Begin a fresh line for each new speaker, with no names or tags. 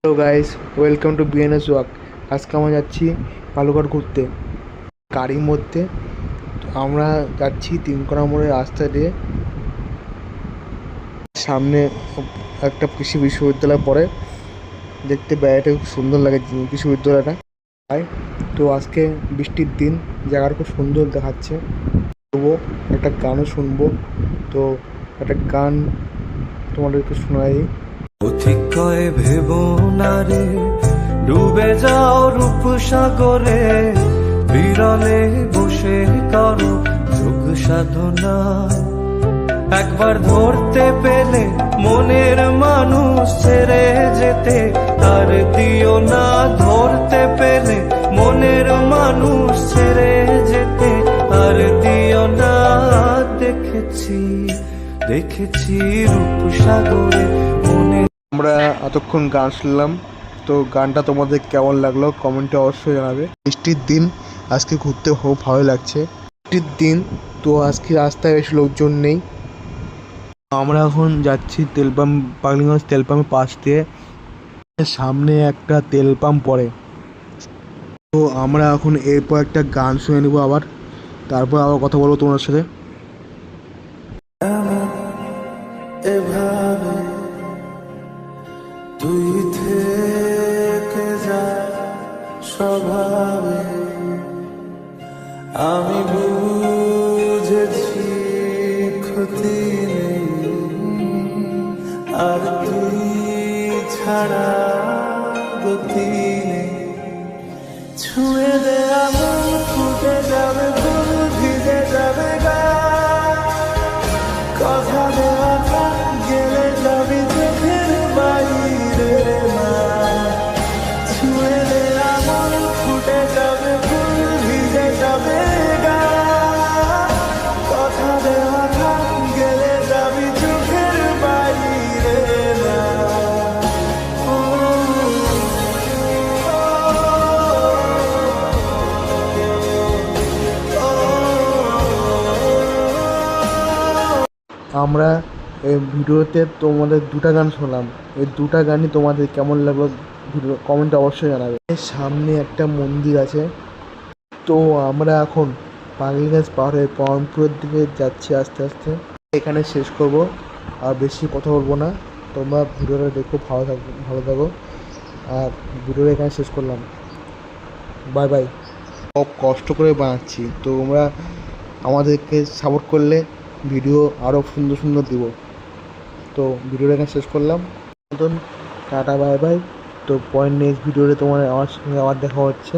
Hello guys, welcome to BNS walk. আজকে আমরা যাচ্ছি বালুঘাট ঘুরতে গাড়ির মধ্যে। আমরা যাচ্ছি তিনকোনা মোড়ের রাস্তা দিয়ে। সামনে একটা কৃষি বিশ্ববিদ্যালয় পড়ে, দেখতে বেড়াতে খুব সুন্দর লাগে কৃষি বিশ্ববিদ্যালয়টা। তাই তো আজকে বৃষ্টির দিন, জায়গাটা খুব সুন্দর দেখাচ্ছে। তবুও একটা গানও শুনবো, তো একটা গান তোমাদেরকে শোনাই।
পথিক কয়ে ভেবো না রে, ডুবে যাও রূপ সাগরে, বিরলে বসে করো যোগ সাধনা। একবার ধরতে পেলে মনের মানুষ ছেড়ে যেতে তার দিও না, ধরতে পেলে মনের মানুষ ছেড়ে যেতে আর দিও না। দেখেছি দেখেছি রূপ সাগরে মনে।
আমরা এতক্ষণ গান শুনলাম, তো গানটা তোমাদের কেমন লাগলো কমেন্টে অবশ্যই জানাবে। বৃষ্টির দিন আজকে ঘুরতে খুব ভালো লাগছে। বৃষ্টির দিন তো আজকে রাস্তায় বেশি লোকজন নেই। আমরা এখন যাচ্ছি তেল পাম্প, পাগলিগঞ্জ তেল পাম্পের পাশ দিয়ে। সামনে একটা তেল পাম্প পড়ে, তো আমরা এখন এরপর একটা গান শুনে নেবো আবার, তারপর আবার কথা বলবো তোমার সাথে।
এভাবে তুই থেকে যা স্বভাবে, আমি বুঝেছি ক্ষতি নেই, আর তুই ছাড়া গতি নেই। ছুঁয়ে দে আমার, ফুটে যাবে ফুল, ভিজে যাবে গা, কথা দেওয়া থাক গেলে যাবি চোখের বাইরে না। ছুঁয়ে দে আমার, ফুটে যাবে ফুল, ভিজে যাবে গা, কথা দেওয়া থাক গেলে যাবি চোখের বাইরে না।
আমরা এই ভিডিওতে তোমাদের দুটা গান শুনলাম, এই দুটা গানই তোমাদের কেমন লাগলো ভিডিও কমেন্টে অবশ্যই জানাবে। সামনে একটা মন্দির আছে, তো আমরা এখন পাগলিগঞ্জ পাহাড়ের পরমপুরের দিকে যাচ্ছি আস্তে আস্তে। এখানে শেষ করব, আর বেশি কথা বলবো না। তোমরা ভিডিওটা দেখো, ভালো থাকো। আর ভিডিওটা এখানে শেষ করলাম, বাই বাই। খুব কষ্ট করে বানাচ্ছি, তো তোমরা আমাদেরকে সাপোর্ট করলে ভিডিও আরও সুন্দর সুন্দর দিব। তো ভিডিওটা এখানে শেষ করলাম, মতন টাটা বাই বাই। তো পয়েন্ট নেক্সট ভিডিওতে তোমার আমার সঙ্গে আবার দেখা হচ্ছে।